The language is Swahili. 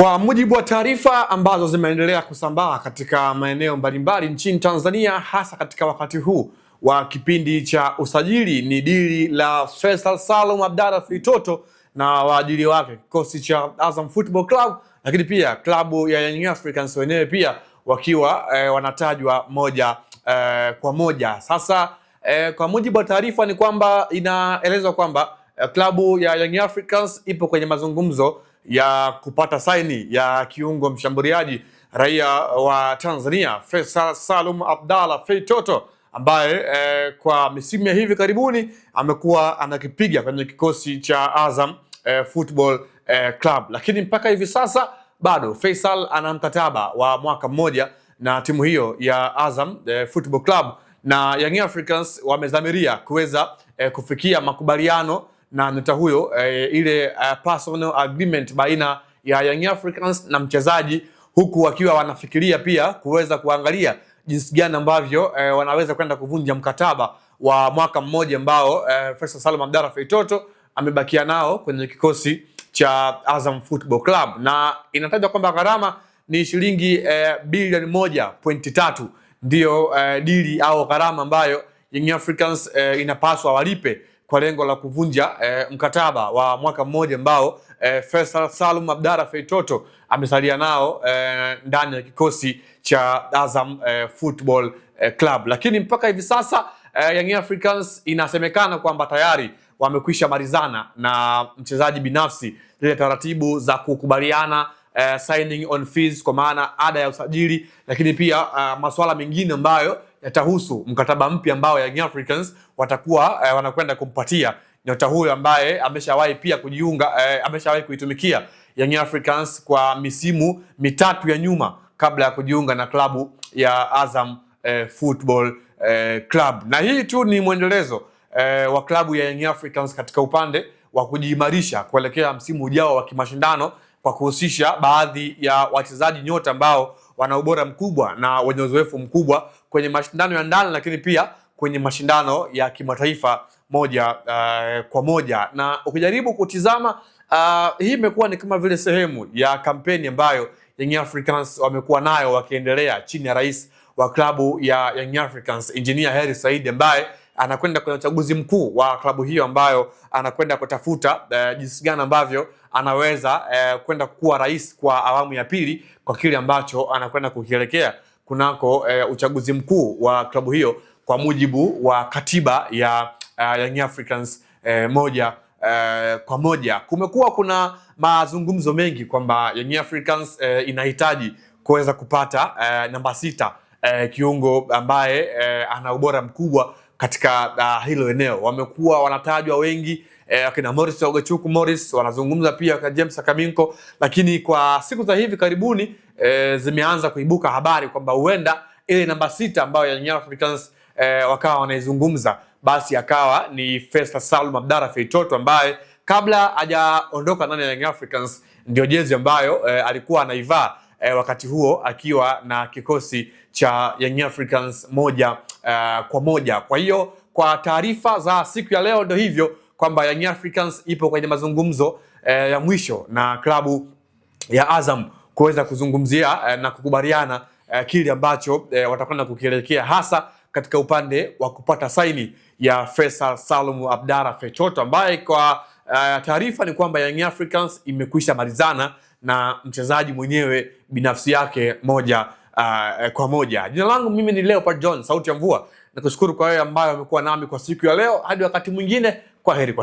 Kwa mujibu wa taarifa ambazo zimeendelea kusambaa katika maeneo mbalimbali nchini Tanzania, hasa katika wakati huu wa kipindi cha usajili, ni dili la Faisal Salum Abdalla Feitoto na waajili wake, kikosi cha Azam Football Club, lakini pia klabu ya Young Africans wenyewe pia wakiwa wanatajwa moja kwa moja. Sasa kwa mujibu wa taarifa ni kwamba inaelezwa kwamba klabu ya Young Africans ipo kwenye mazungumzo ya kupata saini ya kiungo mshambuliaji raia wa Tanzania Faisal Salum Abdalla Feitoto ambaye kwa misimu ya hivi karibuni amekuwa anakipiga kwenye kikosi cha Azam Football Club, lakini mpaka hivi sasa bado Faisal ana mkataba wa mwaka mmoja na timu hiyo ya Azam Football Club, na Young Africans wamezamiria kuweza kufikia makubaliano na nyota huyo ile personal agreement baina ya Young Africans na mchezaji, huku wakiwa wanafikiria pia kuweza kuangalia jinsi gani ambavyo wanaweza kwenda kuvunja mkataba wa mwaka mmoja ambao Faisal Salum Abdalla Feitoto amebakia nao kwenye kikosi cha Azam Football Club, na inatajwa kwamba gharama ni shilingi bilioni 1.3 ndio dili au gharama ambayo Young Africans inapaswa walipe kwa lengo la kuvunja mkataba wa mwaka mmoja ambao Faisal Salum Abdalla Feitoto amesalia nao ndani ya kikosi cha Azam Football Club. Lakini mpaka hivi sasa Young Africans inasemekana kwamba tayari wamekwisha malizana na mchezaji binafsi zile taratibu za kukubaliana signing on fees, kwa maana ada ya usajili, lakini pia masuala mengine ambayo yatahusu mkataba mpya ambao Young Africans watakuwa wanakwenda kumpatia nyota huyo ambaye ameshawahi pia kujiunga, ameshawahi kuitumikia Young Africans kwa misimu mitatu ya nyuma kabla ya kujiunga na klabu ya Azam Football Club. Na hii tu ni mwendelezo wa klabu ya Young Africans katika upande wa kujiimarisha kuelekea msimu ujao wa kimashindano, kwa kuhusisha baadhi ya wachezaji nyota ambao wana ubora mkubwa na wenye uzoefu mkubwa kwenye mashindano ya ndani, lakini pia kwenye mashindano ya kimataifa moja kwa moja. Na ukijaribu kutizama hii imekuwa ni kama vile sehemu ya kampeni ambayo Young Africans wamekuwa nayo wakiendelea chini ya rais wa klabu ya Young Africans Engineer Hersi Said, ambaye anakwenda kwenye uchaguzi mkuu wa klabu hiyo, ambayo anakwenda kutafuta jinsi gani ambavyo anaweza kwenda kuwa rais kwa awamu ya pili kwa kile ambacho anakwenda kukielekea kunako uchaguzi mkuu wa klabu hiyo kwa mujibu wa katiba ya Young Africans moja kwa moja. Kumekuwa kuna mazungumzo mengi kwamba Young Africans inahitaji kuweza kupata namba 6 kiungo ambaye ana ubora mkubwa katika hilo eneo. Wamekuwa wanatajwa wengi akina Morris Ogechuku Morris, wanazungumza pia kwa James Kaminko, lakini kwa siku za hivi karibuni zimeanza kuibuka habari kwamba huenda ile namba 6 ambayo Young Africans wakawa wanaizungumza basi akawa ni Faisal Salum Abdalla Feitoto, ambaye kabla hajaondoka ndani ya Young Africans ndio jezi ambayo alikuwa anaivaa wakati huo akiwa na kikosi cha Young Africans moja kwa moja. Kwa hiyo kwa taarifa za siku ya leo ndio hivyo kwamba Young Africans ipo kwenye mazungumzo ya mwisho na klabu ya Azam kuweza kuzungumzia na kukubaliana kile ambacho watakwenda kukielekea, hasa katika upande wa kupata saini ya Faisal Salum Abdalla Feitoto, ambaye kwa taarifa ni kwamba Young Africans imekwisha malizana na mchezaji mwenyewe binafsi yake moja kwa moja. Jina langu mimi ni Leopard John, sauti ya mvua. Nakushukuru kwa wewe ambaye umekuwa nami kwa siku ya leo. Hadi wakati mwingine, kwa heri kwa